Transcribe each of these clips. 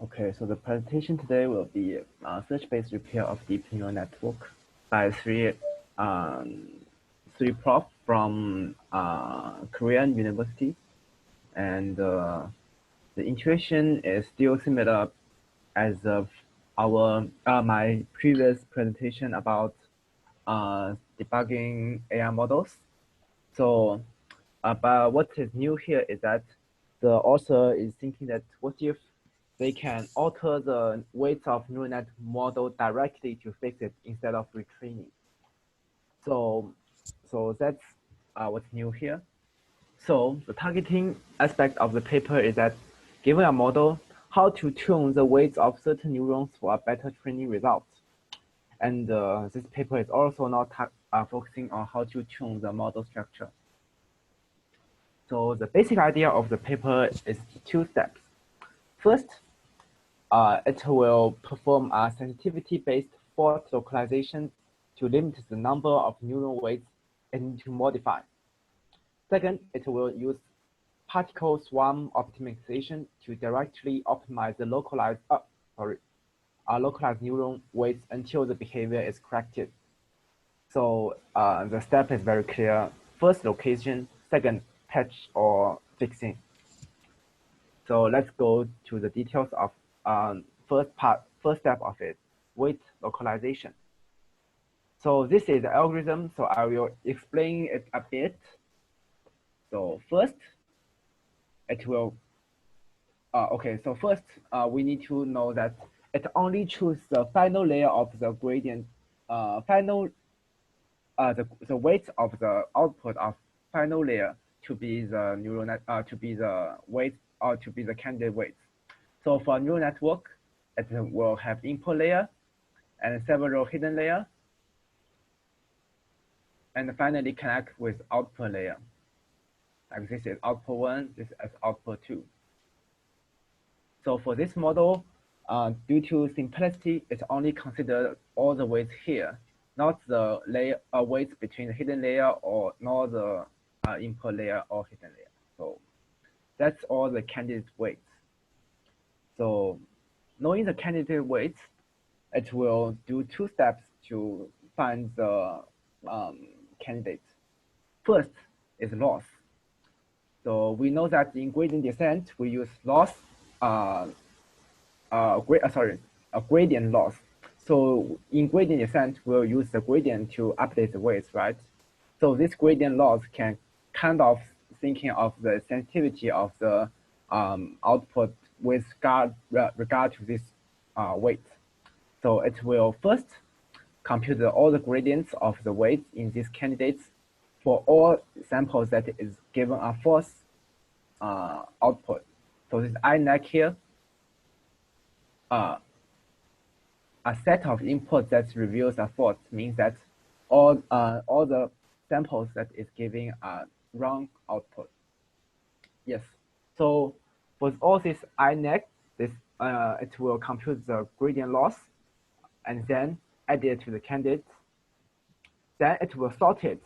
Okay, so the presentation today will be search-based repair of deep neural network by three prof from Korean University, and the intuition is still similar as of our my previous presentation about debugging AI models. So, but what is new here is that the author is thinking that what if they can alter the weights of neural net model directly to fix it instead of retraining. So, that's what's new here. So the targeting aspect of the paper is that given a model, how to tune the weights of certain neurons for a better training result. And this paper is also not focusing on how to tune the model structure. So the basic idea of the paper is two steps. First, it will perform a sensitivity-based fault localization to limit the number of neuron weights it needs to modify. Second, it will use particle swarm optimization to directly optimize the localized neuron weights until the behavior is corrected. So the step is very clear. First, location. Second, patch or fixing. So let's go to the details of first step of it, weight localization. So this is the algorithm. So I will explain it a bit. So first, it will. Okay. So first, we need to know that it only chooses the final layer of the gradient, the weight of the output of final layer to be the neural net, to be the weight or to be the candidate weights. So for neural network, it will have input layer and several hidden layer, and finally connect with output layer. Like this is output 1, this is output 2. So for this model, due to simplicity, it only considers all the weights here, not the layer weights between the hidden layer or not the input layer or hidden layer. So that's all the candidate weights. So knowing the candidate weights, it will do two steps to find the candidate. First is loss. So we know that in gradient descent, we use loss, a gradient loss. So in gradient descent, we'll use the gradient to update the weights, right? So this gradient loss can kind of thinking of the sensitivity of the output with regard to this weight. So it will first compute all the gradients of the weights in these candidates for all samples that is given a false output. So this INEC here, a set of inputs that reveals a fault means that all the samples that is giving a wrong output. Yes. So with all this INEC, it will compute the gradient loss and then add it to the candidate. Then it will sort it.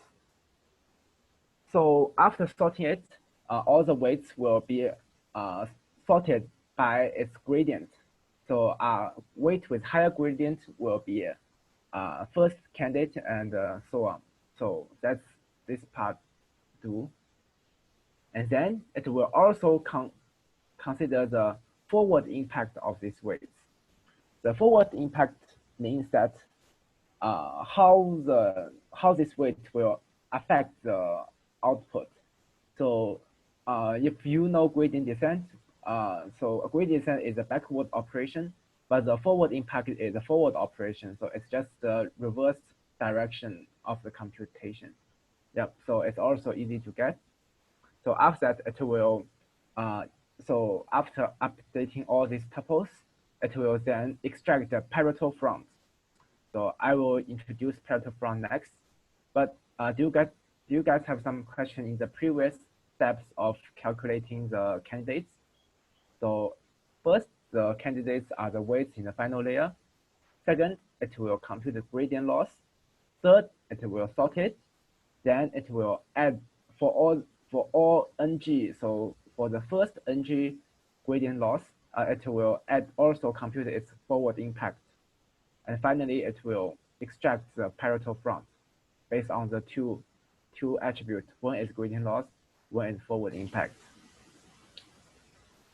So after sorting it, all the weights will be sorted by its gradient. So weight with higher gradient will be first candidate and so on. So that's this part do. And then it will also consider the forward impact of these weights. The forward impact means that how this weight will affect the output. So if you know gradient descent, so a gradient descent is a backward operation, but the forward impact is a forward operation. So it's just the reverse direction of the computation. Yep. So it's also easy to get. So after that, it will. So after updating all these tuples, it will then extract the Pareto front. So I will introduce Pareto front next. But do you guys have some question in the previous steps of calculating the candidates? So first, the candidates are the weights in the final layer. Second, it will compute the gradient loss. Third, it will sort it. Then it will add for all NG. So for the first NG gradient loss, it will also compute its forward impact. And finally, it will extract the Pareto front based on the two attributes. One is gradient loss, one is forward impact.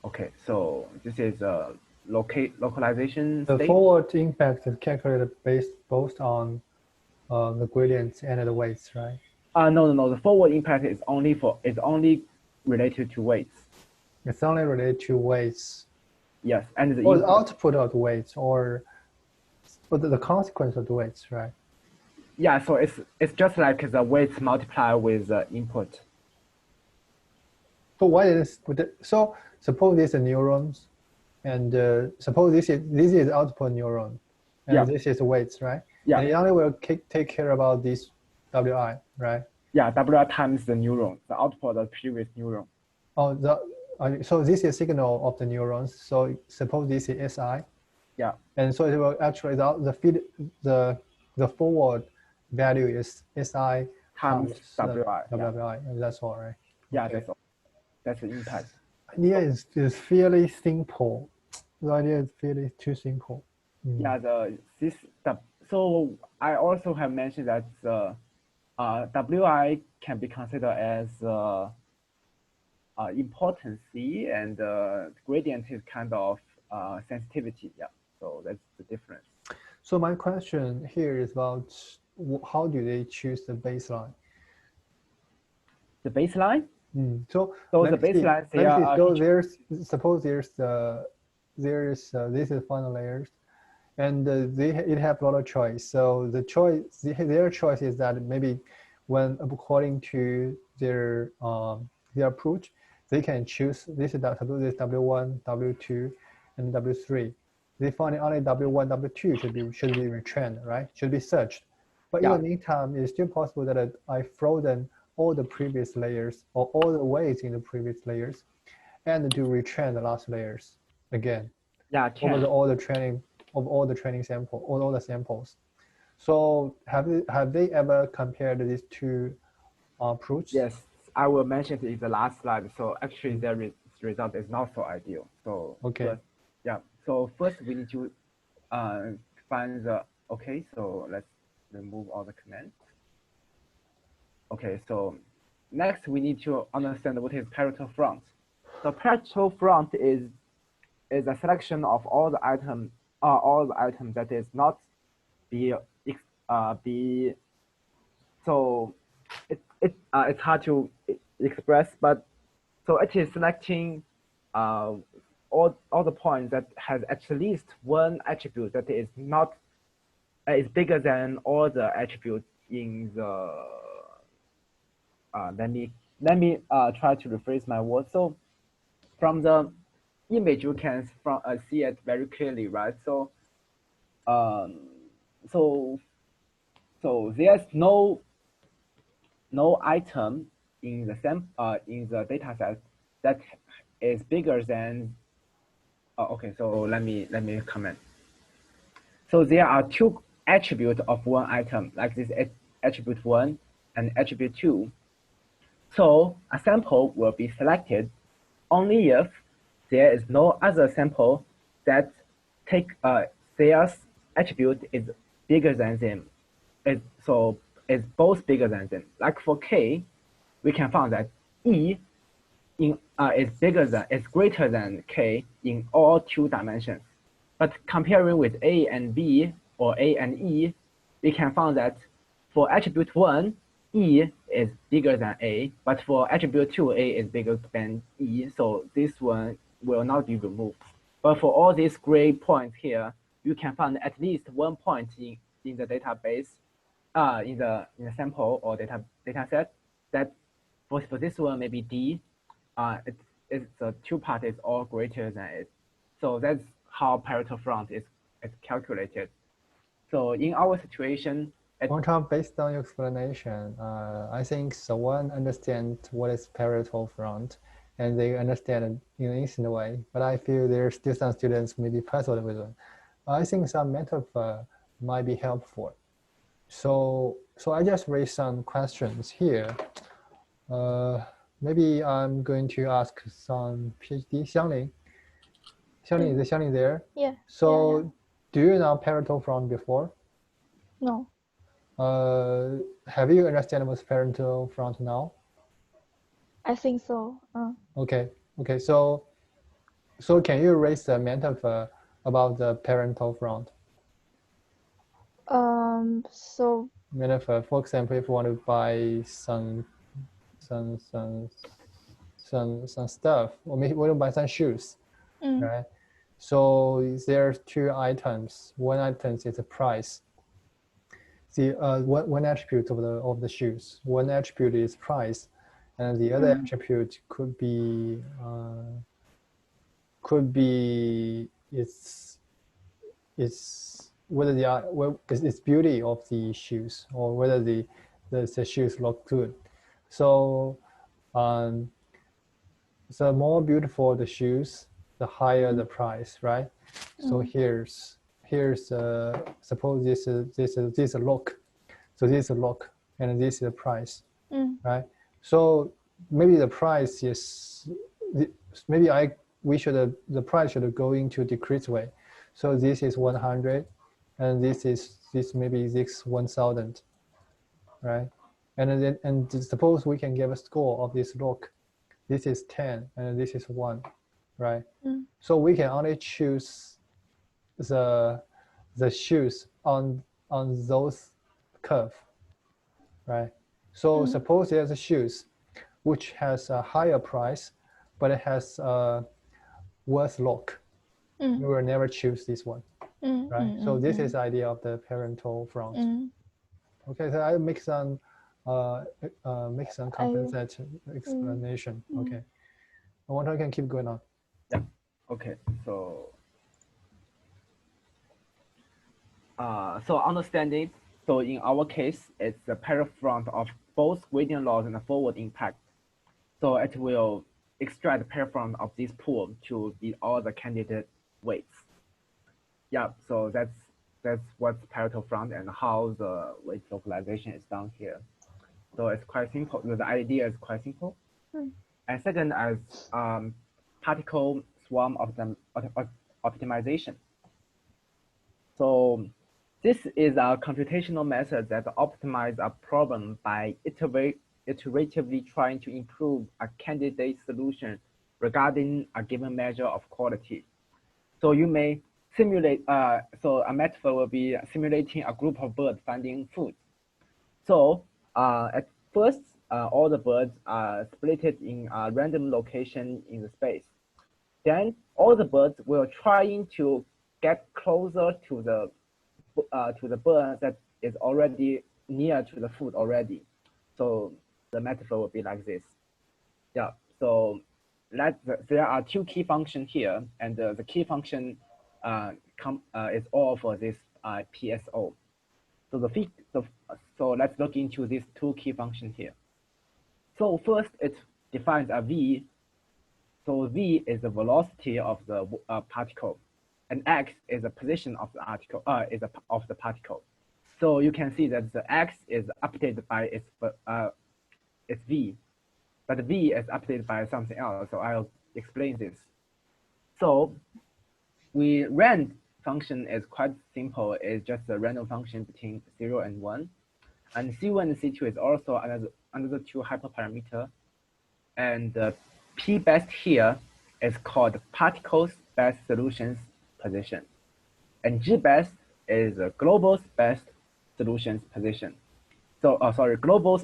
Okay, so this is a localization The state. forward impact is calculated based both on the gradients and the weights, right? No. The forward impact is only related to weights. It's only related to weights. Yes, and the or the output of the weights, or the consequence of the weights, right? Yeah, so it's just like the weights multiply with the input. So what is so suppose this is neurons, and suppose this is output neuron, and this is weights, right? Yeah. And it only will take care about this WI, right? Yeah, WI times the neuron, the output of the previous neuron. Oh, so this is signal of the neurons. So suppose this is SI. Yeah. And so it will actually the forward value is SI times WI. WI. Yeah. That's all, right? Yeah, okay. That's all. That's the impact. Idea is fairly simple. The idea is fairly too simple. Yeah, so I also have mentioned that the WI can be considered as importancy, and gradient is kind of sensitivity. Yeah, so that's the difference. So my question here is about how do they choose the baseline? The baseline? So the baseline. Suppose this is final layers, and it have a lot of choice. So their choice is that maybe when according to their approach, they can choose this is W1, W2, and W3. They find only W1, W2 should be retrained, right? Should be searched. But in the meantime, it's still possible that I frozen all the previous layers or all the weights in the previous layers, and to retrain the last layers again. Yeah, over all the training sample, all the samples. So have they ever compared these two approaches? Yes, I will mention it in the last slide. So actually, their result is not so ideal. So okay. So first we need to find the So let's remove all the comments. Okay, so next we need to understand what is Pareto front. So Pareto front is a selection of all the items that is not so it's hard to express, but so it is selecting all the points that has at least one attribute that is not is bigger than all the attributes in the let me try to rephrase my words. So from the image you can see it very clearly, right? So so there's no item in the data set that is bigger than okay, so let me comment. So there are two attributes of one item, like this attribute 1 and attribute 2. So a sample will be selected only if there is no other sample that their attribute is bigger than them. It's both bigger than them. Like for K, we can find that E is greater than K in all 2 dimensions. But comparing with A and B or A and E, we can find that for attribute 1, E is bigger than A, but for attribute 2, A is bigger than E, so this one will not be removed. But for all these gray points here, you can find at least one point in the database, in the sample or data set that for this one maybe D, it's the 2 part is all greater than it. So that's how Pareto front is calculated. So in our situation, Wang Chao, based on your explanation, I think someone understands what is Pareto front, and they understand it in an instant way. But I feel there are still some students maybe puzzled with it. I think some metaphor might be helpful. So I just raised some questions here. Maybe I'm going to ask some PhD. Xiaoling, is Xiaoling there? Yeah. So, yeah. do you know parental front before? No. Have you understand what's parental front now? I think so. Okay. Okay. So can you raise the metaphor about the parental front? So Metaphor, for example, if you want to buy some stuff, or maybe want to buy some shoes, right? So there's two items. One item is the price. The one attribute of the shoes. One attribute is price, and the other attribute could be it's whether it's beauty of the shoes, or whether the shoes look good. So the more beautiful the shoes, the higher the price, right? So here's suppose this is a look. So this is a look, and this is the price, right? So maybe the price is maybe the price should go into decrease way. So this is 100, and this maybe this 1,000, right? And suppose we can give a score of this look. This is 10, and this is 1, right? So we can only choose the shoes on those curve, right? So suppose there's a shoes which has a higher price, but it has a worse look. You will never choose this one, right? So this is the idea of the parental front. Okay, so I make some compensate explanation. Okay, I wonder I can keep going on. Yeah. Okay. So understanding. So in our case, it's the parent front of both gradient loss and the forward impact. So it will extract the parent front of this pool to be all the candidate weights. Yeah. So that's what's parental front and how the weight localization is done here. So it's quite simple. The idea is quite simple. And second, as particle swarm optimization. So this is a computational method that optimizes a problem by iteratively trying to improve a candidate solution regarding a given measure of quality. So you may simulate, so a metaphor will be simulating a group of birds finding food. So at first, all the birds are split in a random location in the space. Then all the birds will trying to get closer to the bird that is already near to the food already. So the metaphor will be like this. Yeah. So there are two key functions here, and the key function is all for this PSO. So let's look into these two key functions here. So first, it defines a V. So V is the velocity of the particle, and X is the position of the of the particle. So you can see that the X is updated by its V, but V is updated by something else. So I'll explain this. So rand function is quite simple. It's just a random function between 0 and 1. And C1 and C2 is also another two hyperparameter. And P best here is called particles best solutions position. And G best is global best solutions position. So, global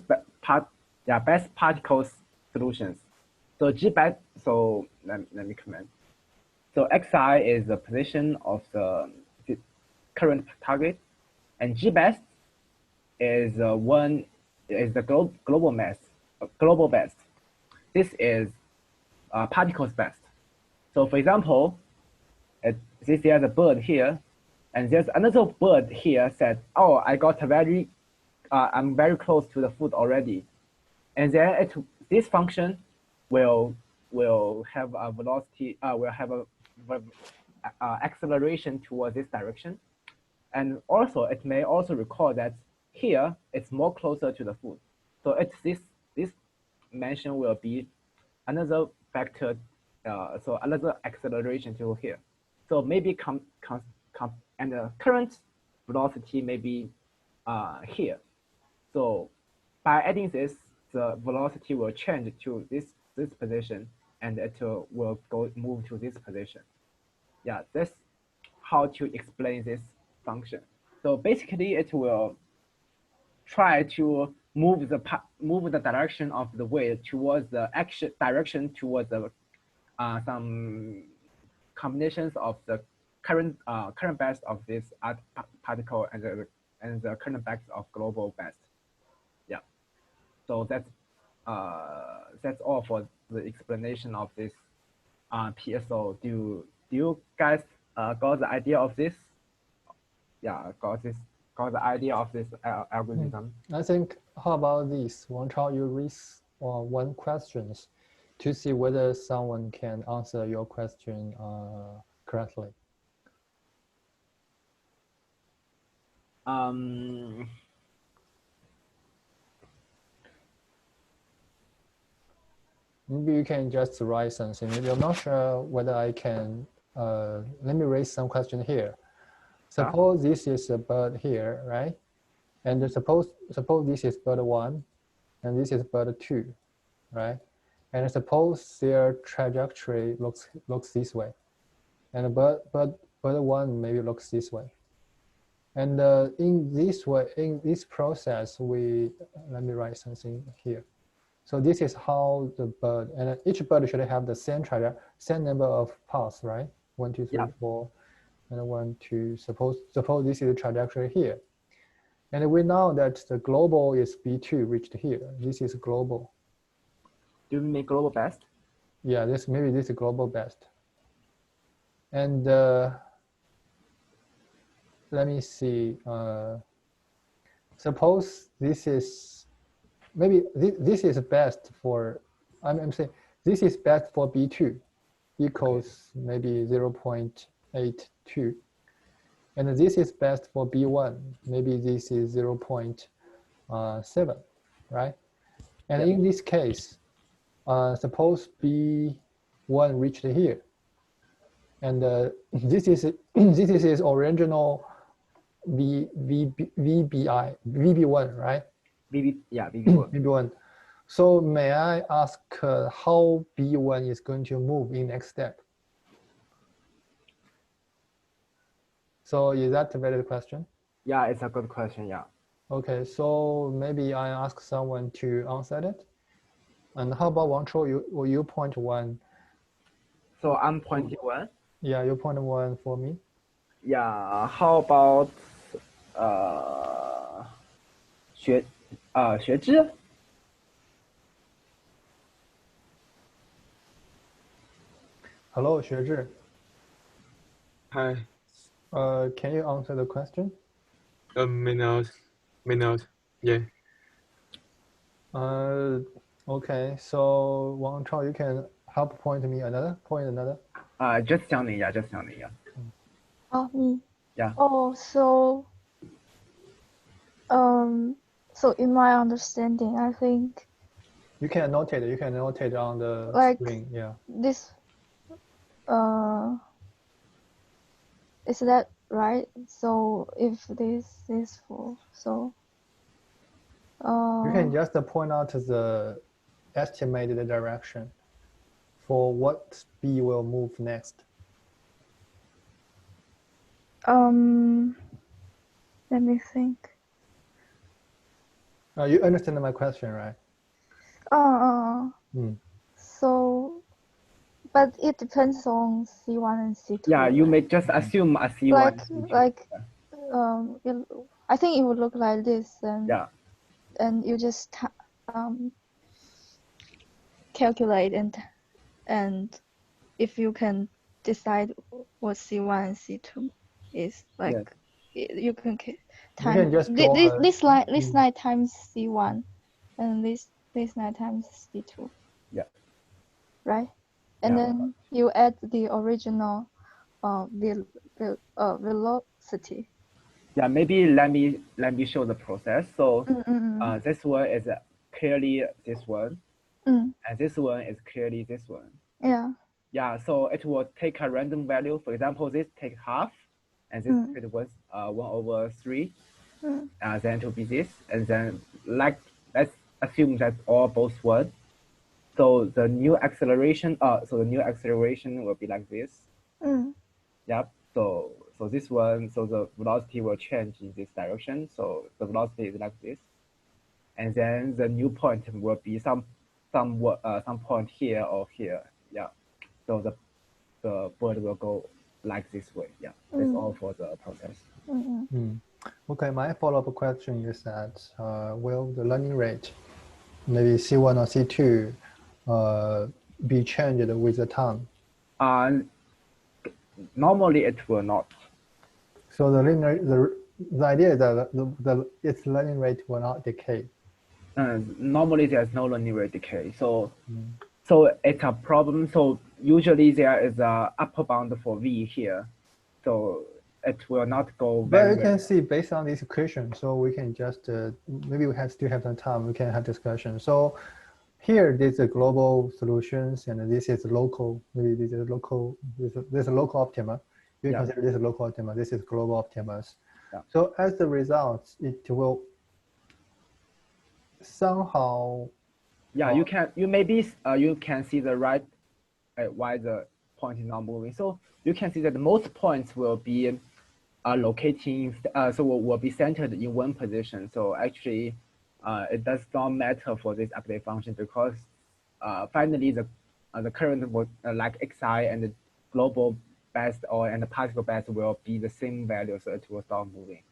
best particles solutions. So G best, so let me comment. So Xi is the position of the current target, and G best is the global best. This is particles best. So for example, this is a bird here, and there's another bird here said, oh, I got I'm very close to the food already. And then this function will have a velocity, will have a acceleration towards this direction. And also, it may also record that here it's more closer to the food. So it's this mention will be another factor, so another acceleration to here. So maybe and the current velocity may be here. So by adding this, the velocity will change to this position, and it will move to this position. Yeah, that's how to explain this function. So basically, it will try to move the direction of the wave towards the direction towards the some combinations of the current best of this particle and the current best of global best. Yeah. So that's all for the explanation of this PSO. Do you guys got the idea of this? Yeah, got the idea of this algorithm. I think, how about this? Wang Chao, you raise one questions to see whether someone can answer your question correctly. Maybe you can just write something. Maybe I'm not sure whether I can. Let me raise some question here. Suppose this is a bird here, right? And suppose this is bird 1, and this is bird 2, right? And suppose their trajectory looks this way, and bird 1 maybe looks this way. And in this process, let me write something here. So this is how the bird, and each bird should have the same number of paths, right? 1, 2, 3, 4, and 1, 2. Suppose this is the trajectory here. And we know that the global is B2 reached here. This is global. Do we make global best? Yeah, maybe this is global best. And let me see. Suppose this is, maybe this is best for, I'm saying this is best for B2 equals maybe 0.82. And this is best for B1. Maybe this is 0.7, right? And in this case, suppose B1 reached here. And this is his original VB1, right? VB1. VB1. So may I ask how B1 is going to move in next step? So is that a valid question? Yeah, it's a good question, yeah. Okay, so maybe I ask someone to answer it. And how about Wang Chao, you point 1? So I'm pointing 1? Yeah, you point 1 for me. Yeah, how about 学知? Hello, 学智. Hi. Can you answer the question? May not. Yeah. Okay, so Wang Chao, you can help point another. Just sounding, yeah. Me. Yeah. Oh, so in my understanding, I think You can annotate it on the screen. Yeah. this is that right? So if this is full, so You can just point out the estimated direction for what B will move next. let me think. You understand my question, right? So, but it depends on C1 and C2. Yeah, you may just assume a C1. I think it would look like this, and yeah, and you just calculate and if you can decide what C1 and C2 is, like you can time this line times C1 and this line times C2. Yeah. Right? And then you add the original velocity. Yeah, maybe let me show the process. So this one is clearly this one, and this one is clearly this one. Yeah. Yeah, so it will take a random value. For example, this take half, and this it was 1/3. Then to be this, and then like let's assume that all both one. So the new acceleration, will be like this. Yep. So this one, so the velocity will change in this direction. So the velocity is like this, and then the new point will be some point here or here. Yeah. So the bird will go like this way. Yeah. That's all for the process. Okay, my follow-up question is that will the learning rate, maybe C1 or C2, be changed with the time? Normally it will not. So the idea is that its learning rate will not decay. Normally there's no learning rate decay. So it's a problem. So usually there is a upper bound for V here. So it will not go very But you can see based on this equation, so we can just, maybe we still have some time, we can have discussion. So here, there's a global solutions, and this is local, maybe this is local, there's a local optima. You consider this a local optima, this is global optimas. Yeah. So as the result, it will somehow. Yeah, you can see the right, why the point is not moving. So you can see that most points will be locating, so will be centered in one position. So actually, it does not matter for this update function because finally the current like xi and the global best and the particle best will be the same value, so it will stop moving.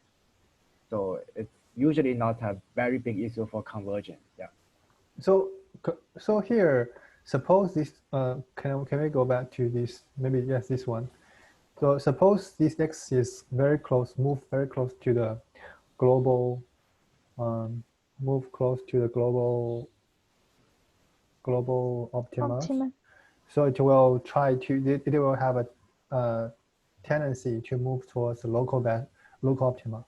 So it's usually not a very big issue for conversion. Yeah. So here, suppose this, can we go back to this, maybe yes, this one. So suppose this x is very close, move very close to the global, global optima. So it will try to, it will have a tendency to move towards the local optima,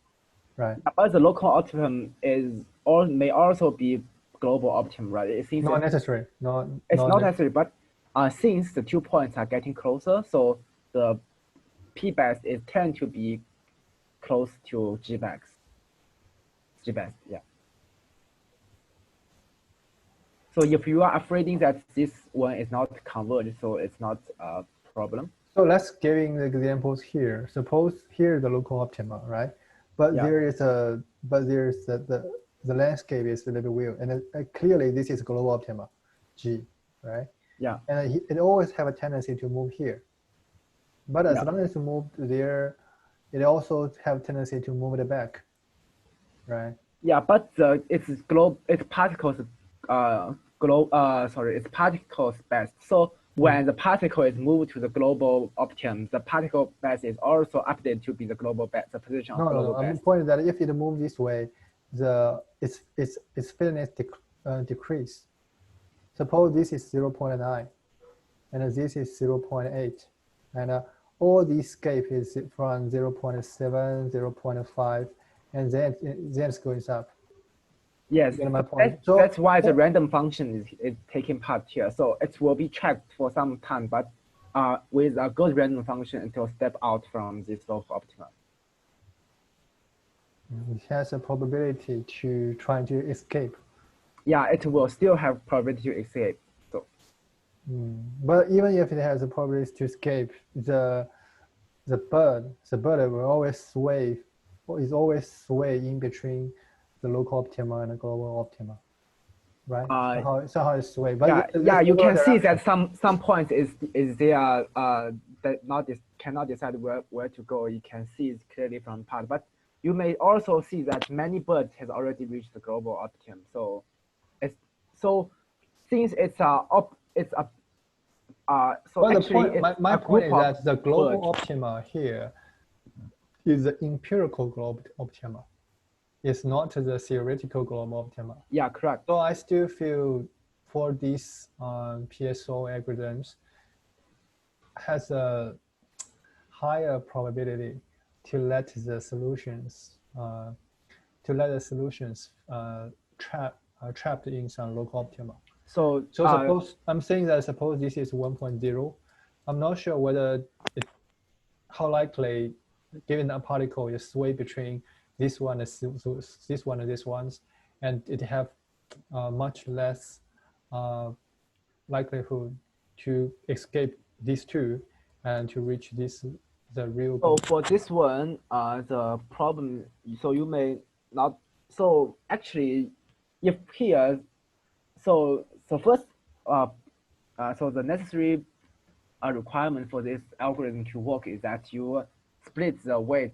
right? But the local optimum may also be global optimum, right? It seems not necessary. It's not necessary, but since the 2 points are getting closer, so the P best is tend to be close to G best. Yeah. So if you are afraid that this one is not converged, so it's not a problem. So let's give the examples here. Suppose here the local optima, right? But there's the landscape is a little weird, and clearly this is global optima, G, right? Yeah. And it always have a tendency to move here. But as long as you move there, it also have tendency to move it back, right? Yeah, but it's particles best. So when the particle is moved to the global optimum, the particle best is also updated to be the global best, the position of global best. I'm pointing that if it moves this way, its fitness decrease. Suppose this is 0.9, and this is 0.8, and all these escape is from 0.7, 0.5, and then it's going up. Yes, that's why the random function is taking part here. So it will be checked for some time, but with a good random function until step out from this local optimum. It has a probability to try to escape. Yeah, it will still have probability to escape. So. But even if it has a probability to escape, the bird will always sway, is always sway in between the local optima and the global optima, right? Somehow it's sway. But you can see that some points is there that cannot decide where to go. You can see it clearly from part, but you may also see that many birds has already reached the global optimum. So since it's my point is that the global optima here is the empirical global optima. It's not the theoretical global optima. Yeah, correct. So I still feel for these PSO algorithms has a higher probability to let the solutions trapped in some local optima. So suppose I'm saying that suppose this is 1.0, I'm not sure whether how likely, given a particle is sway between this one and this one and this ones, and it have much less likelihood to escape these two and to reach the real goal. So for this one, the problem, so you may not, so actually, if here, so first, so the necessary requirement for this algorithm to work is that you split the weight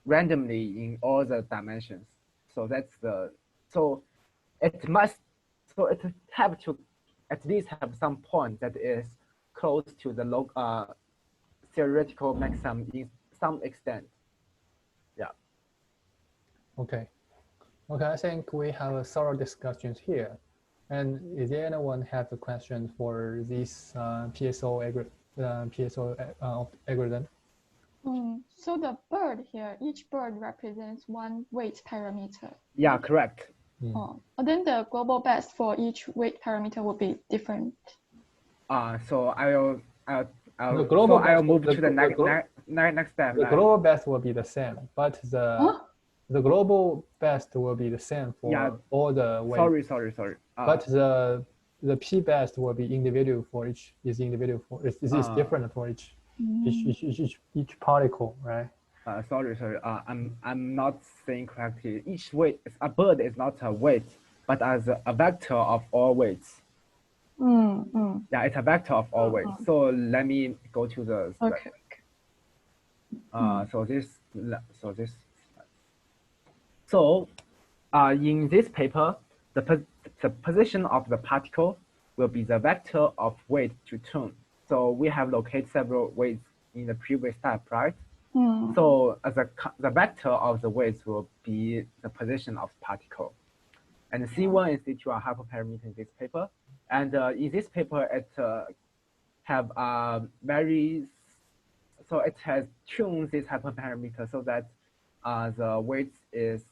randomly in all the dimensions. So that's so it have to at least have some point that is close to the theoretical maximum in some extent. Yeah. Okay. Okay, I think we have a thorough discussions here. And is there anyone have a question for this PSO algorithm? So the bird here, each bird represents one weight parameter. Yeah, correct. Then the global best for each weight parameter will be different. So I'll move to the next step. The global best will be the same, but the global best will be the same for all the weights. Sorry. But the p best will be individual for each. Is different for each particle, right? Sorry. I'm not saying correctly. Each weight, a bird is not a weight, but as a vector of all weights. Yeah, it's a vector of all weights. So let me go to the slide. Okay. So in this paper, the position of the particle will be the vector of weight to tune. So we have located several weights in the previous step, right? So the vector of the weights will be the position of particle. And C1 and C2 are hyperparameter in this paper. And in this paper, it have it has tuned this hyperparameter so that the weight is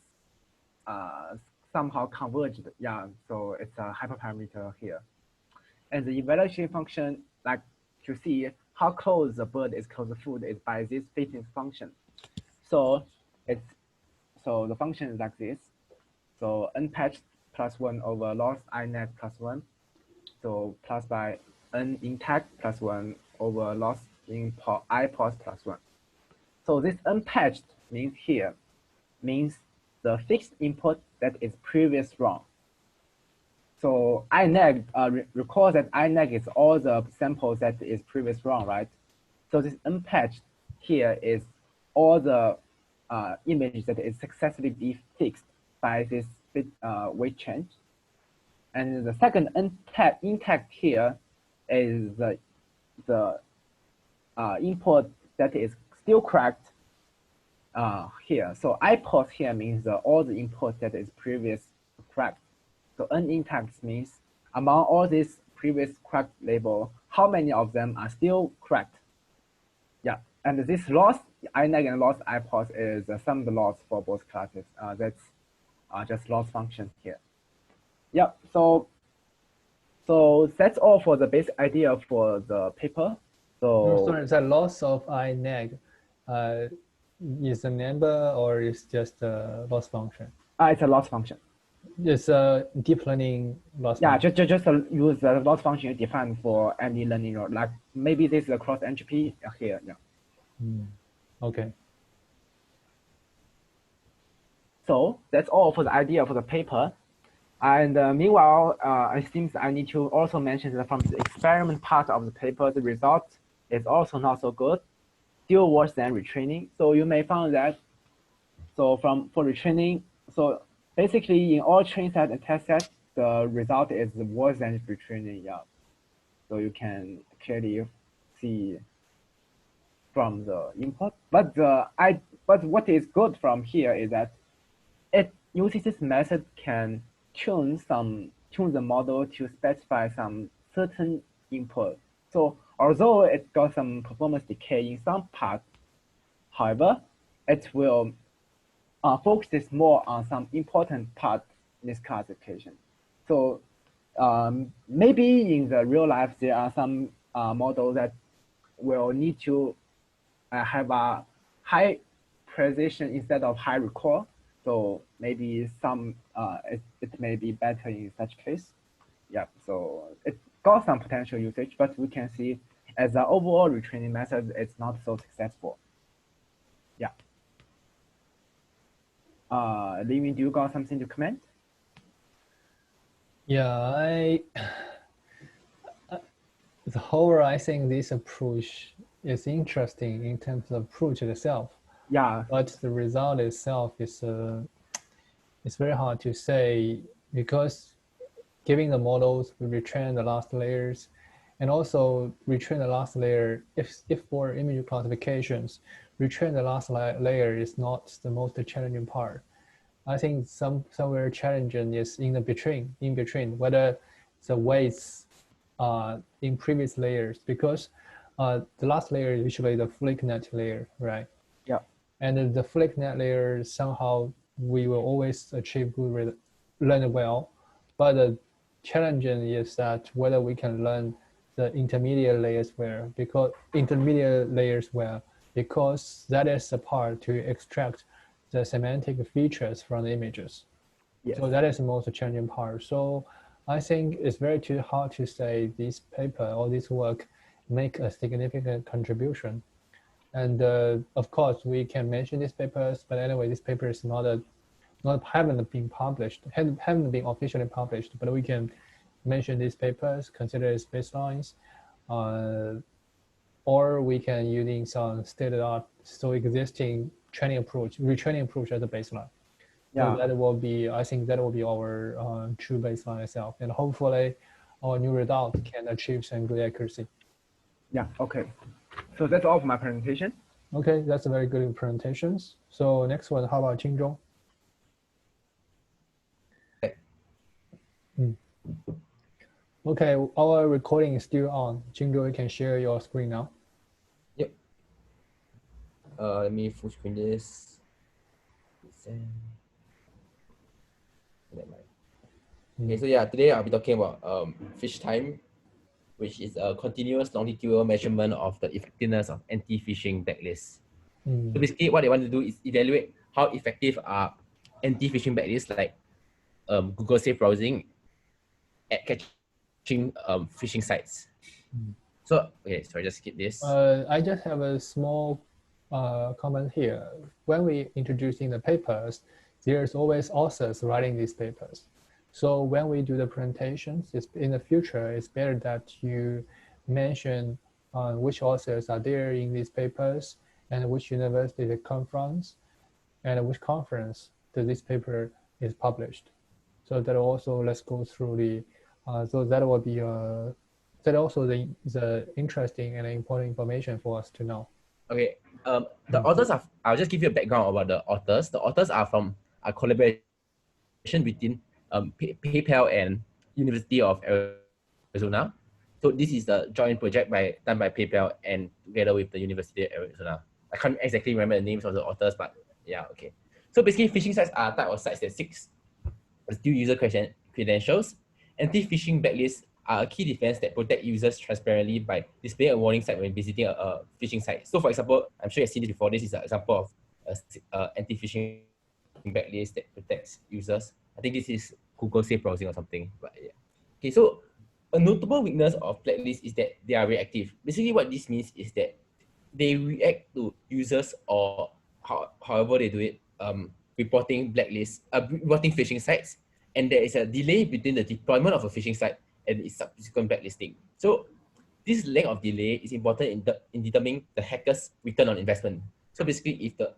somehow converged. Yeah, so it's a hyperparameter here. And the evaluation function, like to see how close the bird is close to food, is by this fitting function. So the function is like this. So n-patched plus 1 over loss I-net plus 1. So plus by n intact plus 1 over loss in I-pos plus 1. So this unpatched means the fixed input that is previous wrong. So I-neg, recall that I-neg is all the samples that is previous wrong, right? So this unpatched here is all the images that is successfully be fixed by this weight change. And the second intact here is the input that is still correct here. So I-pos here means all the input that is previous correct. So n-intact means among all these previous correct label, how many of them are still correct? Yeah, and this loss, I-neg and loss I-pos is the sum of the loss for both classes. That's just loss function here. Yeah, so that's all for the basic idea for the paper. So sorry, the loss of I-neg is a number or is just a loss function? It's a loss function. It's a deep learning loss function. Yeah, just use the loss function defined for any learning node. Like maybe this is a cross entropy here. Yeah. Okay. So that's all for the idea for the paper. And meanwhile, it seems I need to also mention that from the experiment part of the paper, the result is also not so good, still worse than retraining. So you may find that, for retraining, so basically in all train set and test set, the result is worse than retraining. Yeah. So you can clearly see from the input. But what is good from here is that it using this method can tune the model to specify some certain input. So although it got some performance decay in some parts, however, it will focus more on some important part in this classification. So maybe in the real life there are some models that will need to have a high precision instead of high recall. So maybe some it may be better in such case. Yeah, so it's got some potential usage, but we can see as an overall retraining method, it's not so successful. Yeah. Li-Yun, do you got something to comment? Yeah, I think this approach is interesting in terms of approach itself. Yeah. But the result itself is it's very hard to say, because giving the models, we retrain the last layers, and also retrain the last layer. If for image classifications, retrain the last layer is not the most challenging part. I think somewhere challenging is in between, whether the weights in previous layers, because the last layer is usually the flicknet layer, right? Yeah. And the flicknet layer, somehow we will always achieve good learn well, but the challenging is that whether we can learn the intermediate layers well, because that is the part to extract the semantic features from the images. Yes. So that is the most challenging part. So I think it's very too hard to say this paper or this work make a significant contribution. And of course, we can mention these papers, but anyway, this paper is haven't been published, haven't been officially published, but we can mention these papers, consider as baselines, or we can using some state-of-the-art, so existing retraining approach as a baseline. Yeah. So that will be, I think that will be our true baseline itself, and hopefully our new result can achieve some good accuracy. Yeah, okay. So that's all for my presentation. Okay, that's a very good presentations. So next one, how about Qing Zhou? Okay, our recording is still on. Qing Zhou, you can share your screen now. Yep. Let me full screen this. Okay, so yeah, today I'll be talking about PhishTime, which is a continuous longitudinal measurement of the effectiveness of anti-phishing backlists. So basically what they want to do is evaluate how effective are anti-phishing backlists like Google Safe Browsing at catching phishing sites. So, okay, sorry, just skip this. I just have a small comment here. When we introducing the papers, there's always authors writing these papers. So when we do the presentations, in the future, it's better that you mention which authors are there in these papers and which university they come from and which conference this paper is published. So that also, let's go through the, so that will be, that also the interesting and important information for us to know. Okay, the authors are, I'll just give you a background about the authors. The authors are from a collaboration between PayPal and University of Arizona. So this is the joint project done by PayPal and together with the University of Arizona. I can't exactly remember the names of the authors, but yeah, okay. So basically, phishing sites are a type of sites that seeks steal user credentials. Anti-phishing backlists are a key defense that protect users transparently by displaying a warning sign when visiting a phishing site. So for example, I'm sure you've seen this before. This is an example of anti-phishing backlist that protects users. I think this is Google Safe Browsing or something, but yeah. Okay, so a notable weakness of blacklists is that they are reactive. Basically, what this means is that they react to users or however they do it, reporting blacklists, reporting phishing sites, and there is a delay between the deployment of a phishing site and its subsequent blacklisting. So this length of delay is important in determining the hacker's return on investment. So basically, if the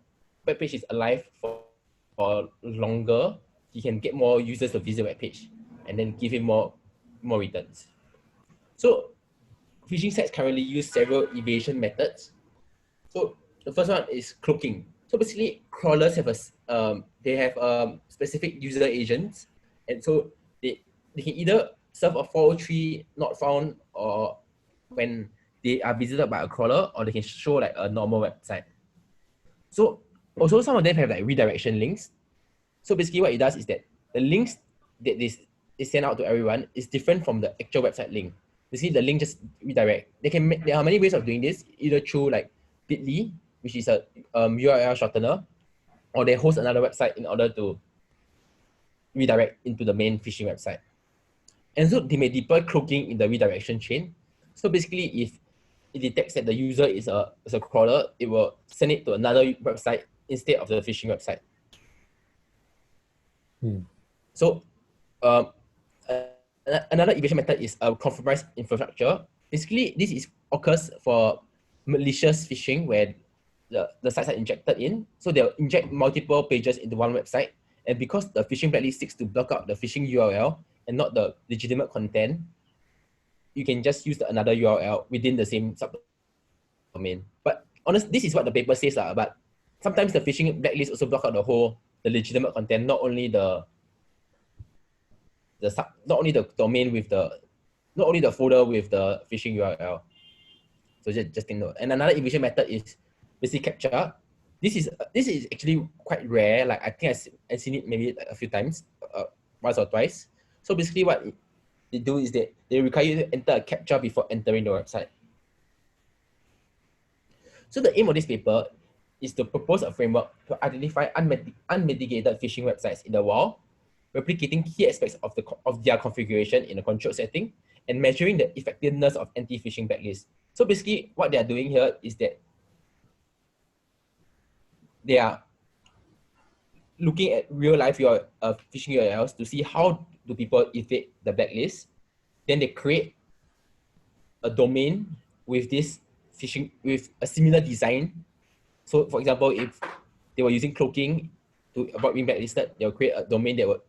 web page is alive for longer, he can get more users to visit the web page and then give him more returns. So phishing sites currently use several evasion methods. So the first one is cloaking. So basically, crawlers have specific user agents, and so they can either serve a 403 not found, or when they are visited by a crawler, or they can show like a normal website. So also some of them have like redirection links. So basically what it does is that the links that they send out to everyone is different from the actual website link. basically the link just redirect. There are many ways of doing this, either through like bit.ly, which is a URL shortener, or they host another website in order to redirect into the main phishing website. And so they may deploy cloaking in the redirection chain. So basically, if it detects that the user is a crawler, it will send it to another website instead of the phishing website. So another evasion method is a compromised infrastructure. Basically, this occurs for malicious phishing where the sites are injected in. So they'll inject multiple pages into one website. And because the phishing blacklist seeks to block out the phishing URL and not the legitimate content, you can just use another URL within the same subdomain. But honestly, this is what the paper says, but sometimes the phishing blacklist also block out the legitimate content, not only the domain with not only the folder with the phishing URL. So just take note. And another evasion method is basically captcha. This is actually quite rare. Like I think I've seen it maybe a few times, once or twice. So basically what they do is that they require you to enter a captcha before entering the website. So the aim of this paper is to propose a framework to identify unmitigated phishing websites in the wild, replicating key aspects of their configuration in a controlled setting, and measuring the effectiveness of anti-phishing blacklists. So basically what they are doing here is that they are looking at real-life phishing URLs to see how do people evade the blacklist. Then they create a domain with this phishing with a similar design. So, for example, if they were using cloaking to avoid being blacklisted, they'll create a domain that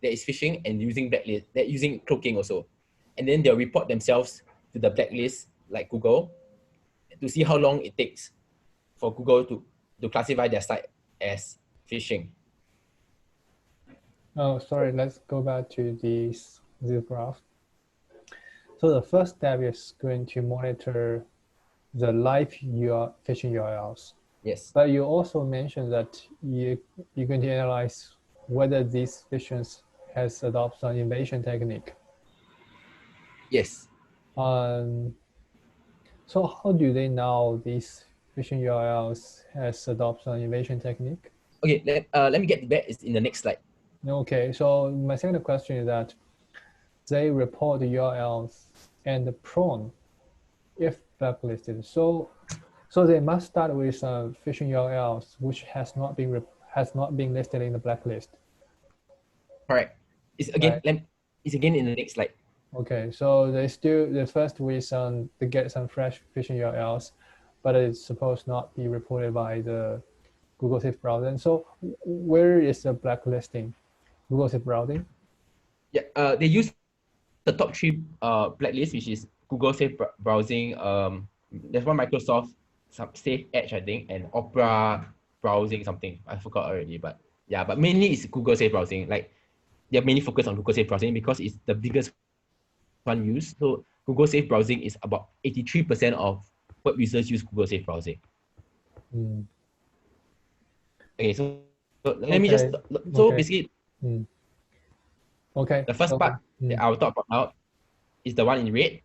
is phishing and using cloaking also, and then they'll report themselves to the blacklist like Google to see how long it takes for Google to classify their site as phishing. Oh, sorry. Let's go back to this graph. So the first step is going to monitor the live phishing URLs. Yes. But you also mentioned that you're going to analyze whether these phishing has adopted an evasion technique. Yes. So how do they know these phishing URLs has adopted an evasion technique? Okay, let me get to that. It's in the next slide. Okay, so my second question is that they report the URLs and prone if blacklisted. So they must start with phishing URLs which has not been listed in the blacklist. Correct. It's again right. It's again in the next slide. Okay, so they first with they get some fresh phishing URLs, but it's supposed not be reported by the Google Safe Browsing. So where is the blacklisting? Google Safe Browsing? Yeah, they use the top 3 blacklist, which is Google Safe Browsing. There's one Microsoft Safe Edge, I think, and Opera Browsing something. I forgot already, but yeah, but mainly it's Google Safe Browsing. Like they're mainly focused on Google Safe Browsing because it's the biggest one used. So Google Safe Browsing is about 83% of web users use Google Safe Browsing. Okay, so let me just basically. Okay. The first part that I will talk about now is the one in red.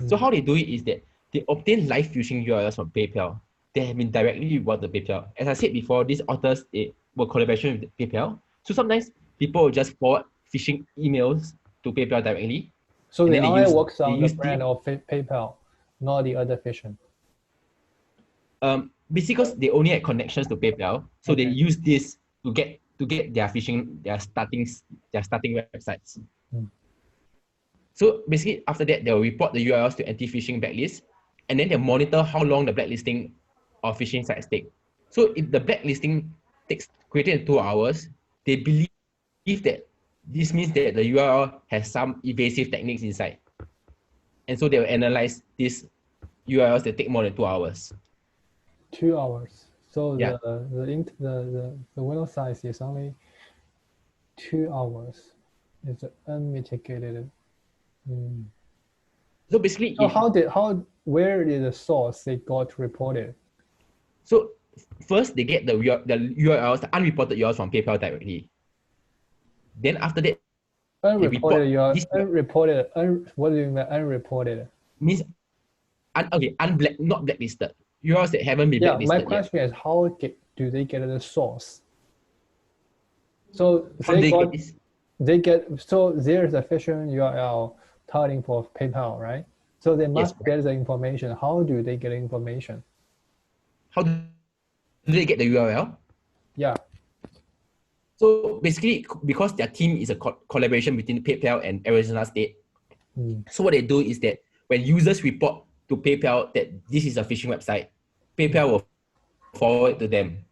So how they do it is that they obtain live phishing URLs from PayPal. They have been directly reported to PayPal. As I said before, these authors were collaboration with PayPal. So sometimes people will just forward phishing emails to PayPal directly. So the AI works on the brand of PayPal, not the other phishing. Basically, because they only had connections to PayPal, so they use this to get their phishing, their starting websites. So basically, after that, they'll report the URLs to anti-phishing blacklist, and then they'll monitor how long the blacklisting of phishing sites take. So if the blacklisting takes greater than 2 hours, they believe that this means that the URL has some evasive techniques inside. And so they will analyze these URLs that take more than 2 hours. 2 hours. So yeah. the window size is only 2 hours. It's unmitigated. So basically, where did the source they got reported? So first they get the URLs, the unreported URLs from PayPal directly. Then after that, Unreported, what do you mean unreported? Means, not blacklisted. URLs that haven't been blacklisted my question is, how do they get the source? So how they get this? So there's a phishing URL targeting for PayPal, right? So they must get the information. How do they get information? How do they get the URL? Yeah. So basically, because their team is a collaboration between PayPal and Arizona State, so what they do is that when users report to PayPal that this is a phishing website, PayPal will forward to them.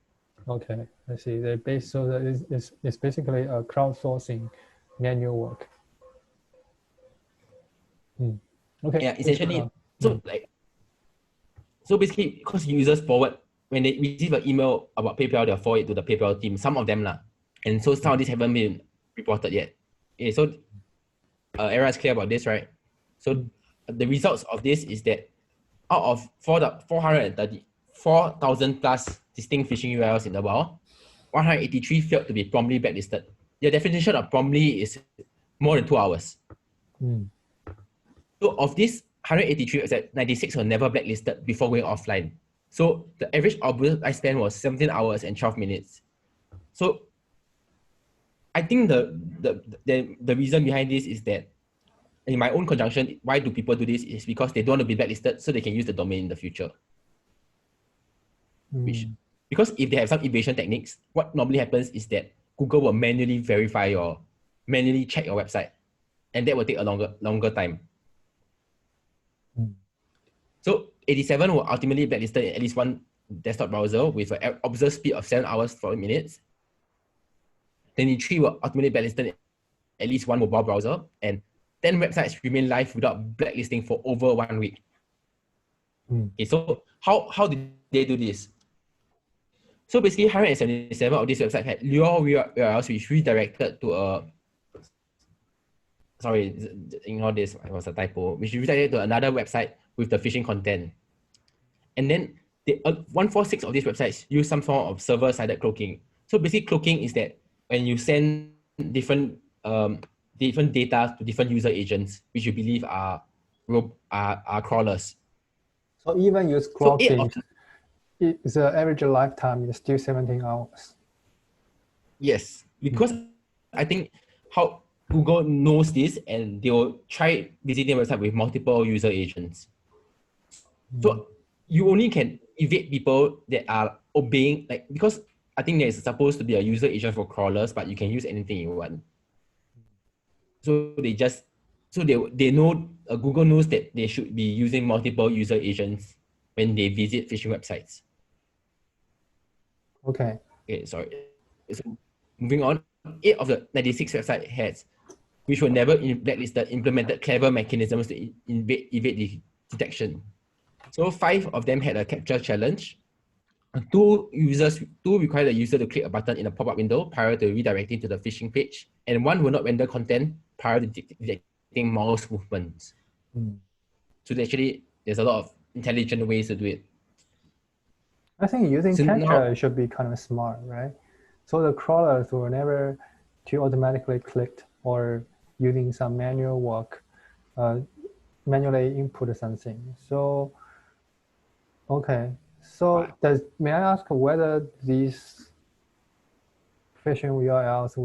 Okay, I see. So it's basically a crowdsourcing manual work. Okay. Yeah, essentially. So basically, because users forward, when they receive an email about PayPal, they'll forward it to the PayPal team. Some of them lah. And so some of these haven't been reported yet. Okay, so everyone's clear about this, right? So the results of this is that out of 4,000 plus distinct phishing URLs in the world, 183 failed to be promptly blacklisted. The definition of promptly is more than 2 hours. So of this 183, 96 were never blacklisted before going offline. So the average lifespan was 17 hours and 12 minutes. So I think the reason behind this is that, in my own conjunction, why do people do this is because they don't want to be blacklisted so they can use the domain in the future. Because if they have some evasion techniques, what normally happens is that Google will manually verify manually check your website, and that will take a longer time. So 87 were ultimately blacklisted in at least one desktop browser with an observed speed of 7 hours 40 minutes. 23 were ultimately blacklisted in at least one mobile browser, and 10 websites remain live without blacklisting for over 1 week. Okay, so how did they do this? So basically, 177 of these websites had lure URLs which redirected to a, sorry, ignore this, it was a typo, which redirected to another website with the phishing content. And then 146 of these websites use some form of server-sided cloaking. So basically, cloaking is that when you send different data to different user agents, which you believe are crawlers. So even use cloaking, the average lifetime is still 17 hours. Yes, because I think how Google knows this, and they will try visiting the website with multiple user agents. So you only can evade people that are obeying, like, because I think there's supposed to be a user agent for crawlers, but you can use anything you want. So they know, Google knows that they should be using multiple user agents when they visit phishing websites. Okay, sorry. So moving on, 8 of the 96 website heads, which were never blacklisted, implemented clever mechanisms to evade detection. So 5 of them had a capture challenge. 2 required the user to click a button in a pop-up window prior to redirecting to the phishing page, and 1 will not render content prior to detecting mouse movements. So there's a lot of intelligent ways to do it. I think using capture should be kind of smart, right? So the crawlers were never to automatically click or using some manual work, manually input something. So, okay. So may I ask whether these phishing URLs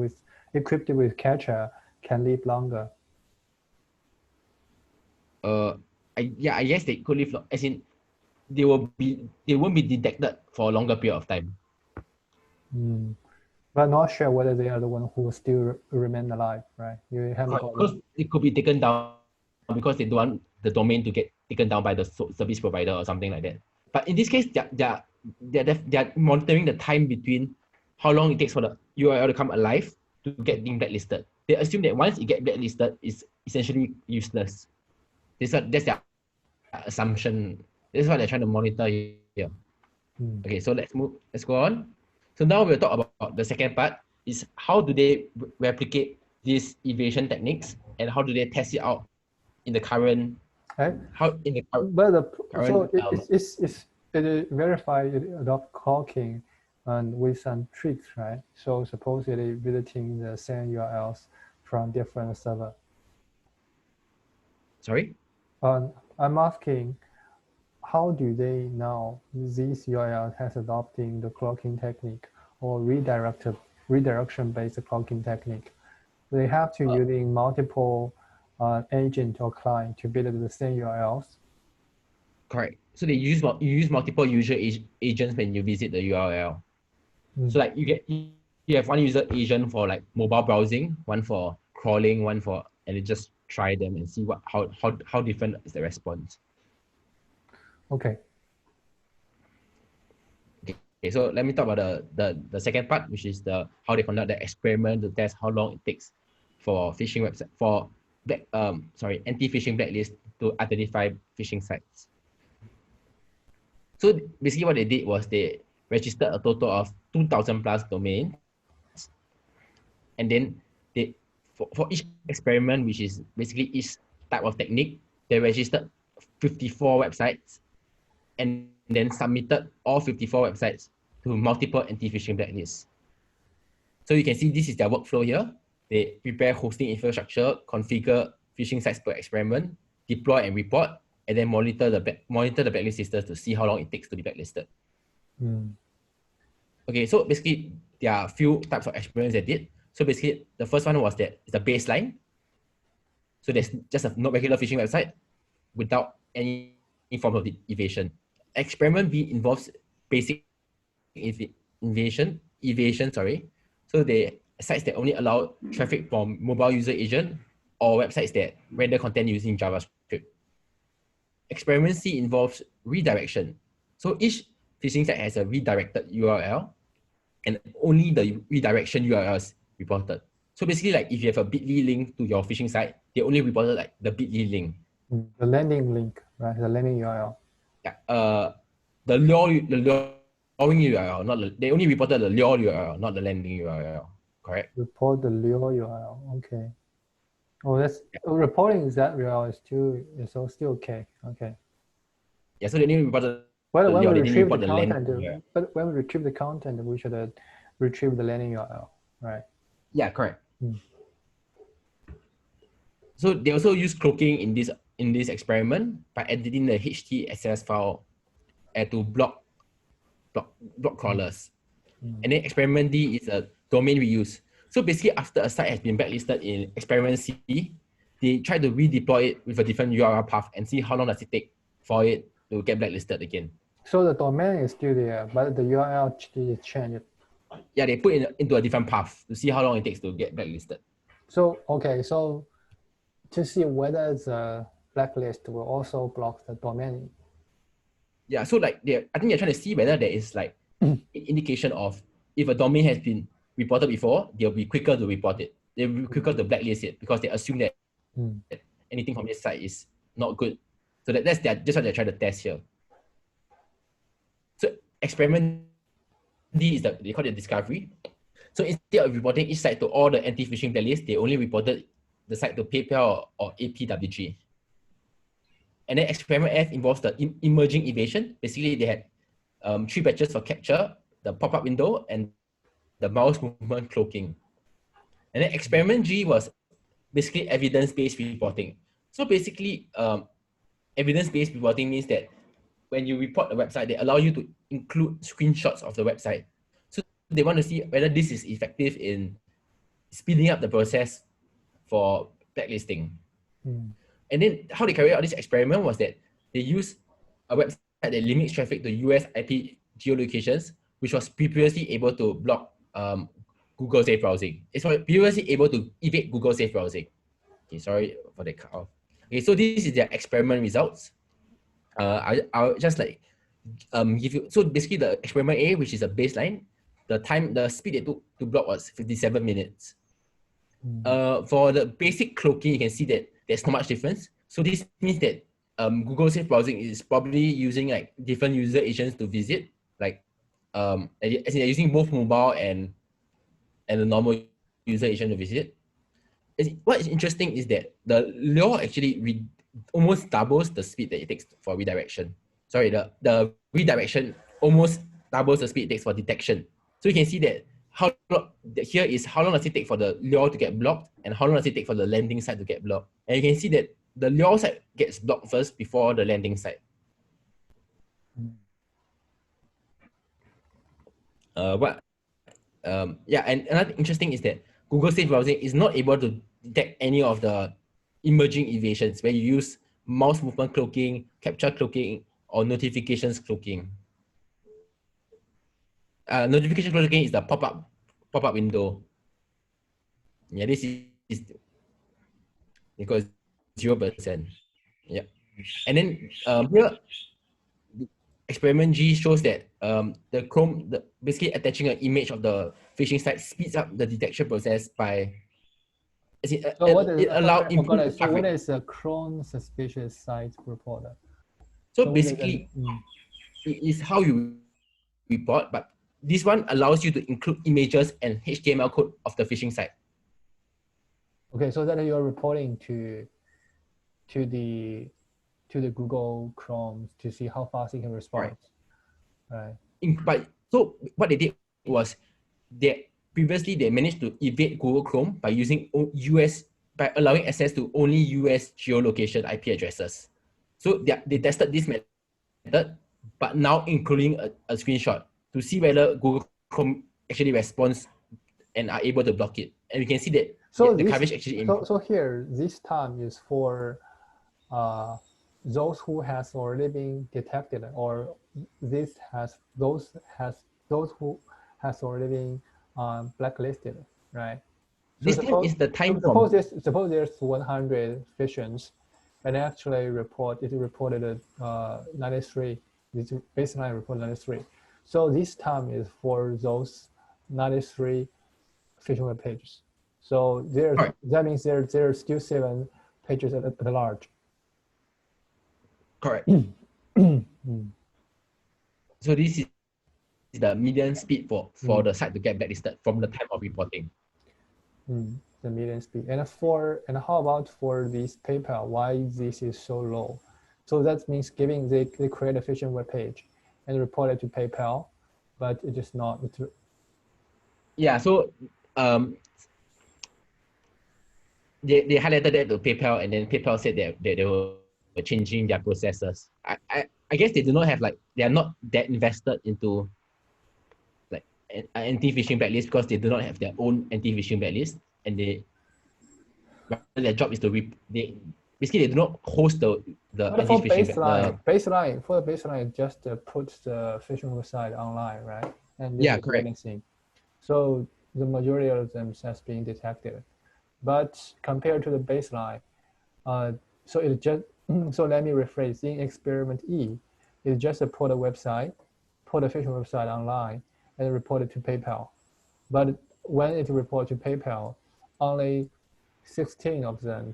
equipped with capture can live longer? I guess they could live, as in they won't be detected for a longer period of time. But not sure whether they are the one who still remain alive, right? You haven't got because it could be taken down because they don't want the domain to get taken down by the service provider or something like that. But in this case, they're monitoring the time between how long it takes for the URL to come alive to get being blacklisted. They assume that once it gets blacklisted, it's essentially useless. That's their assumption. This is what they're trying to monitor here. Okay, so let's go on. So now we'll talk about the second part, is how do they replicate these evasion techniques and how do they test it out in the current, it verified it adopt cloaking and with some tricks, right? So supposedly visiting the same URLs from different server? Sorry? I'm asking, how do they know this URL has adopting the cloaking technique or redirection-based cloaking technique? They have to using multiple agent or client to build the same URLs. Correct. So they use multiple user agents when you visit the URL. So like you have one user agent for like mobile browsing, one for crawling, one for, and you just try them and see how different is the response. Okay. Okay, so let me talk about the second part, which is how they conduct the experiment to test how long it takes for phishing website for anti-phishing blacklist to identify phishing sites. So basically what they did was they registered a total of 2,000 plus domains. And then for each experiment, which is basically each type of technique, they registered 54 websites and then submitted all 54 websites to multiple anti-phishing blacklists. So you can see this is their workflow here. They prepare hosting infrastructure, configure phishing sites per experiment, deploy and report, and then monitor the blacklist systems to see how long it takes to be blacklisted. Okay, so basically there are a few types of experiments they did. So basically the first one was that it's the baseline. So there's just a regular phishing website without any form of evasion. Experiment B involves basic evasion. So they sites that only allow traffic from mobile user agent or websites that render content using JavaScript. Experiment C involves redirection. So each phishing site has a redirected URL and only the redirection URLs reported. So basically, like if you have a bit.ly link to your phishing site, they only reported like the bit.ly link. The landing link, right? The landing URL. Yeah. The luring URL, they only reported the lure URL, not the landing URL. Correct. Report the lure URL. Okay. Oh, that's reporting that URL is still okay. Okay. Yeah. So they only reported. Well, when we retrieve the content, but when we retrieve the content, we should retrieve the landing URL, right? Yeah, correct. So they also use cloaking in this experiment by editing the HTSS file to block crawlers. And then experiment D is a domain reuse. So basically, after a site has been blacklisted in experiment C, they try to redeploy it with a different URL path and see how long does it take for it to get blacklisted again. So the domain is still there, but the URL is changed. Yeah, they put it into a different path to see how long it takes to get blacklisted. So, okay, so to see whether the blacklist will also block the domain. Yeah, so like I think they're trying to see whether there is like an indication of if a domain has been reported before, they'll be quicker to report it. They'll be quicker to blacklist it because they assume that anything from this site is not good. So that's what they're trying to test here. So experiment D is they call it discovery. So instead of reporting each site to all the anti-phishing blacklists, they only reported the site to PayPal or APWG. And then experiment F involves the emerging evasion. Basically, they had 3 batches for capture, the pop-up window, and the mouse movement cloaking. And then experiment G was basically evidence-based reporting. So basically, evidence-based reporting means that when you report a website, they allow you to include screenshots of the website. So they want to see whether this is effective in speeding up the process for blacklisting. And then how they carry out this experiment was that they use a website that limits traffic to US IP geolocations, which was previously able to block Google Safe Browsing. It's previously able to evade Google Safe Browsing. Okay, sorry for the cut off. Okay, so this is their experiment results. I'll just like give you, so basically the experiment A, which is a baseline, the speed it took to block was 57 minutes. For the basic cloaking, you can see that there's not much difference. So this means that Google Safe Browsing is probably using like different user agents to visit, like as in they're using both mobile and the normal user agent to visit. What is interesting is that the lure actually almost doubles the speed that it takes for redirection. Sorry, the redirection almost doubles the speed it takes for detection. So you can see that here is how long does it take for the lure to get blocked and how long does it take for the landing site to get blocked. And you can see that the lure site gets blocked first before the landing site. Yeah, and another interesting is that Google Safe Browsing is not able to detect any of the emerging evasions where you use mouse movement cloaking, captcha cloaking, or notifications cloaking. Notification cloaking is the pop-up window. Yeah, this is because 0%. Yeah, and then here, the experiment G shows that the Chrome, basically attaching an image of the phishing site speeds up the detection process by. So what is a Chrome suspicious site reporter? So basically, it is how you report, but this one allows you to include images and HTML code of the phishing site. Okay, so that you're reporting to the Google Chrome to see how fast it can respond. Right. But so what they did was previously they managed to evade Google Chrome by using by allowing access to only US geolocation IP addresses. So they tested this method, but now including a screenshot to see whether Google Chrome actually responds and are able to block it. And we can see that the coverage actually improved. So here, this time is for those who has already been detected, or those who has already been blacklisted, right? So this time is the time. Suppose there's 100 phishings, and actually reported 93. This baseline report 93. So this time is for those 93 phishing web pages. So that means there are still 7 pages at large. Correct. So this is the median speed for the site to get blacklisted from the time of reporting. The median speed. And how about for this PayPal? Why this is so low? So that means they create a phishing web page and report it to PayPal, but it is not. Yeah. So they highlighted that to PayPal, and then PayPal said that they were changing their processes. I guess they do not have they are not that invested into an anti-phishing blacklist because they do not have their own anti-phishing blacklist, and their job is to basically they do not host the anti-phishing baseline. For the baseline, just puts the phishing website online, right? And yeah, correct. So the majority of them has been detected, but compared to the baseline, so it just so let me rephrase. In experiment E, it just put a phishing website online and report it to PayPal. But when it reports to PayPal, only 16 of them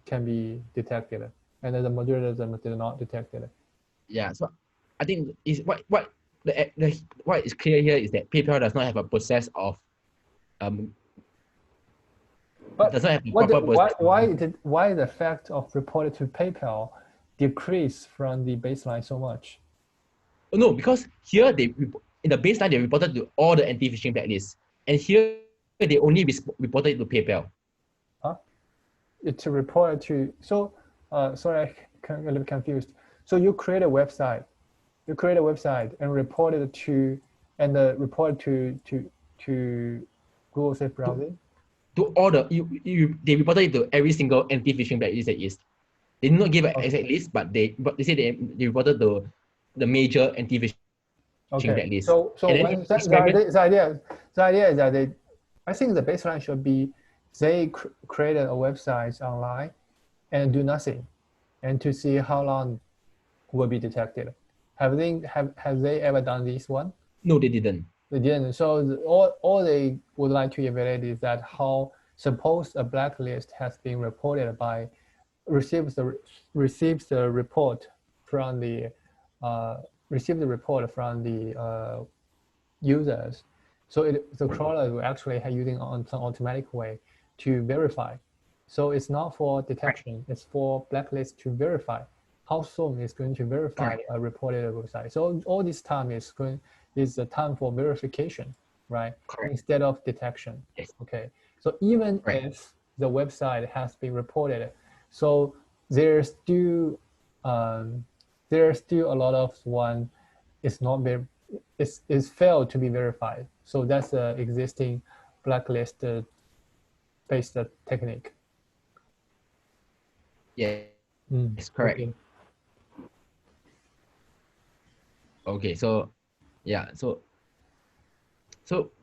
can be detected, and the majority of them did not detect it. Yeah, so I think what is clear here is that PayPal does not have a process of does not have a proper process. Why the fact of reported to PayPal decrease from the baseline so much? No, because here in the baseline they reported to all the anti-phishing blacklists, and here they only reported to PayPal. It's reported to sorry, I'm a little confused. So you create a website, and report it to Google Safe Browsing. To all they reported it to every single anti-phishing blacklist there is. They did not give an exact list, but they say they reported to the major anti-phishing blacklist. So the idea is that I think the baseline should be they created a website online and do nothing, and to see how long will be detected. Have they ever done this one? No, they didn't. They didn't. So all they would like to evaluate is that how suppose a blacklist has been reported by receives the report from the users. So the crawler will actually using on some automatic way to verify. So it's not for detection, it's for blacklist to verify how soon it's going to verify a reported website. So all this time is the time for verification, right? Correct. Instead of detection. Yes. Okay. So even Right. if the website has been reported, so there's still a lot of one is not very is failed to be verified. So that's the existing blacklist based technique. Yes, correct. Okay. Okay, so yeah, so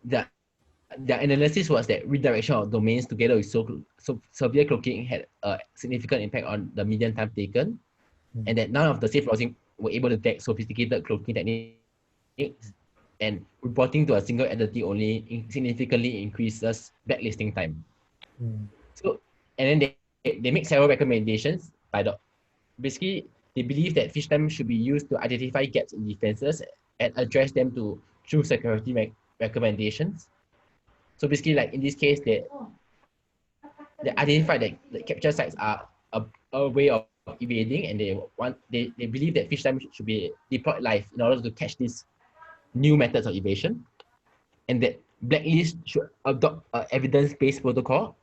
the analysis was that redirection of domains together with severe cloaking had a significant impact on the median time taken, and that none of the safe browsing were able to detect sophisticated cloaking techniques, and reporting to a single entity only significantly increases blacklisting time. So, and then they make several recommendations by basically they believe that PhishTime should be used to identify gaps in defenses and address them through security recommendations. So basically, like in this case, they identify that the capture sites are a way of evading, and they believe that PhishTime should be deployed live in order to catch these new methods of evasion, and that blacklist should adopt an evidence-based protocol.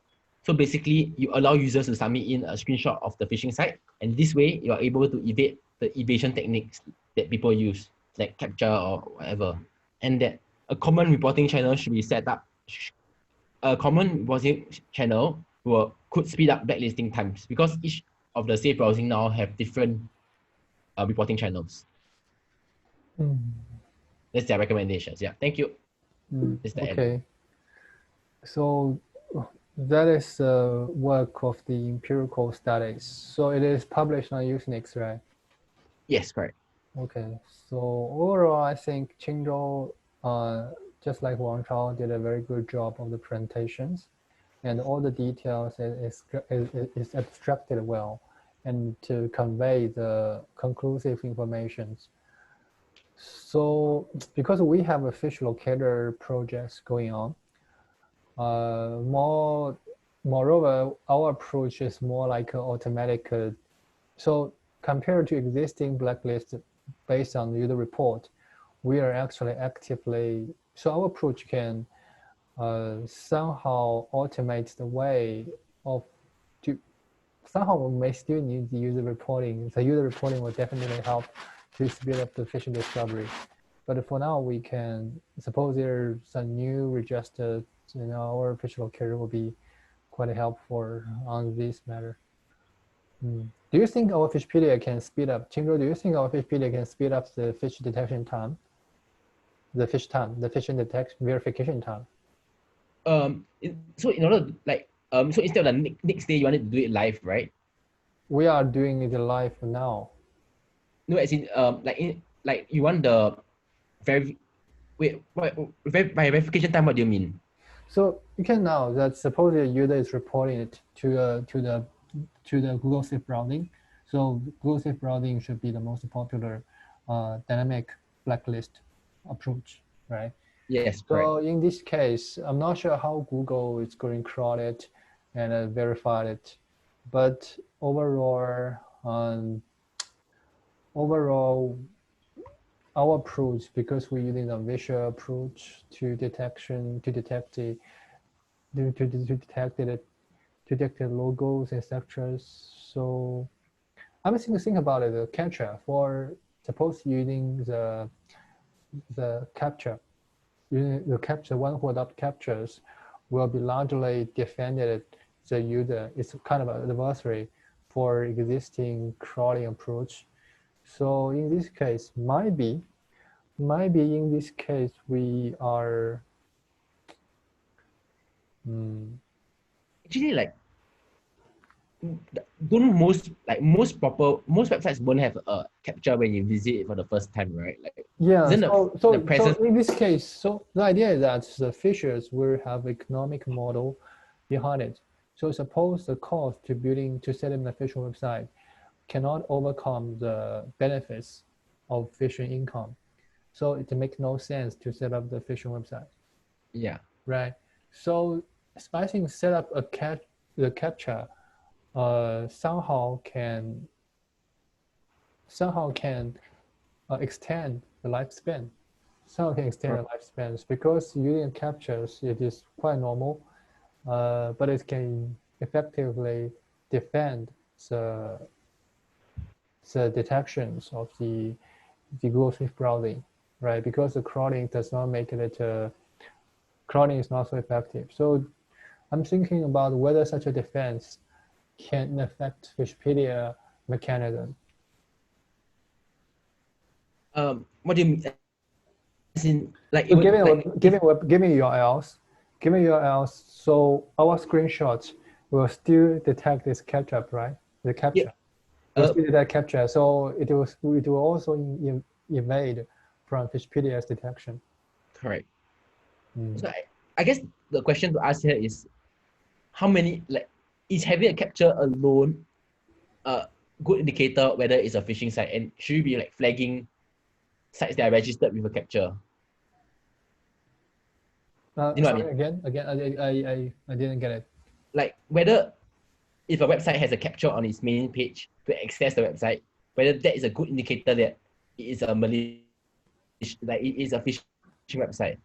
So basically, you allow users to submit in a screenshot of the phishing site, and this way you are able to evade the evasion techniques that people use, like capture or whatever. And that a common reporting channel should be set up. A common reporting channel could speed up blacklisting times because each of the safe browsing now have different reporting channels. That's their recommendations. Yeah, thank you. Okay. End. So that is work of the empirical studies. So it is published on Usenix, right? Yes, correct. Okay. So overall, I think Qing Zhou, just like Wang Chao, did a very good job of the presentations, and all the details is abstracted well, and to convey the conclusive information. So because we have a fish locator projects going on, moreover, our approach is more like an automatic. So compared to existing blacklist based on user report, we are actually actively, so our approach can somehow automate the way of somehow we may still need the user reporting. The user reporting will definitely help to speed up the phishing discovery. But for now, we can suppose there's some new registered, our fish locator will be quite helpful on this matter. Do you think our Phishpedia can speed up? Qing Zhou, do you think our Phishpedia can speed up the fish detection time? The phishing detection verification time? So in order to, like, so instead of the next day, you wanted to do it live, right? We are doing it live now. No, as in, like you want the by verification time, what do you mean? So you can now that suppose a user is reporting it to the Google Safe Browsing. So Google Safe Browsing should be the most popular dynamic blacklist approach, right? Yes, so correct. In this case, I'm not sure how Google is going to crawl it and verify it, but overall, our approach, because we're using a visual approach to detection, to detect the logos, etc. So I'm think about it. The capture for suppose using the capture, one who adopt captures will be largely defended. The user is kind of an adversary for existing crawling approach. So in this case, might be in this case we are actually, like, don't most websites won't have a capture when you visit it for the first time, right? Like, yeah. So in this case, so the idea is that the fishers will have economic model behind it. So suppose the cost to set up an official website cannot overcome the benefits of phishing income. So it makes no sense to set up the phishing website. Yeah. Right. So I think set up the captcha somehow can extend the lifespan. Some can extend the lifespans because using captures, it is quite normal, but it can effectively defend the detections of the Google Swift browsing, right? Because the crawling does not make it, crawling is not so effective. So I'm thinking about whether such a defense can affect Phishpedia mechanism. What do you mean? As in, like, so giving URLs, so our screenshots will still detect this captcha, right? The captcha. Will still detect captcha, so it will also evade from Phishpedia's detection. Correct. So I guess the question to ask here is, how many, like, is having a captcha alone a good indicator whether it's a phishing site, and should you be like flagging sites that are registered with a captcha? You know, sorry, what I mean? Again, I didn't get it. Like, whether if a website has a captcha on its main page to access the website, whether that is a good indicator that it is a malicious, like it is a phishing website.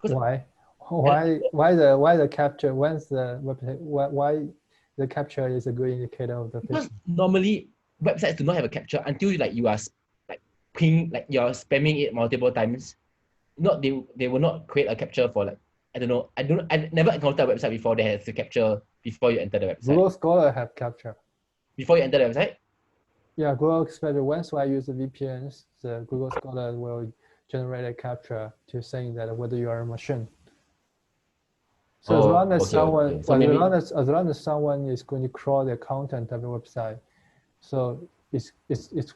Why the captcha? When's the website? Why the captcha is a good indicator of the phishing? Because normally websites do not have a captcha until you are like you're spamming it multiple times. Not they will not create a captcha for, like, I don't know. I never encountered a website before that has a captcha before you enter the website. Google Scholar have captcha. Before you enter the website? Yeah, Google Scholar. Once I use the VPNs, the Google Scholar will generate a captcha to saying that whether you are a machine. So as long as someone, so as long as someone is going to crawl the content of the website, so it's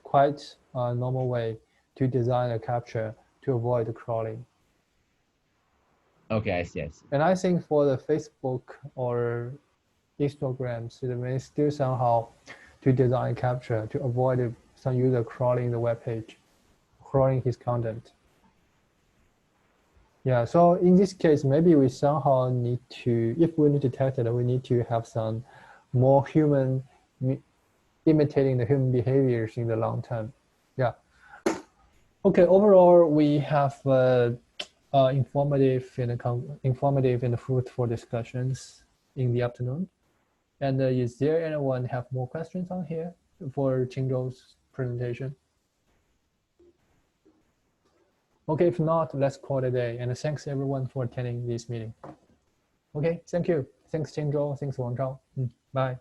quite a normal way to design a captcha to avoid the crawling. Okay, I see. And I think for the Facebook or Instagrams, it may still somehow to design captcha to avoid some user crawling the web page, crawling his content. Yeah, so in this case, maybe we somehow need to, if we need to detect it, we need to have some more human, imitating the human behaviors in the long term. Yeah. Okay, overall, we have informative and fruitful discussions in the afternoon. And is there anyone have more questions on here for Qing Zhou's presentation? Okay, if not, let's call it a day. And thanks everyone for attending this meeting. Okay, thank you. Thanks Qing Zhou, thanks Wang Chao. Bye.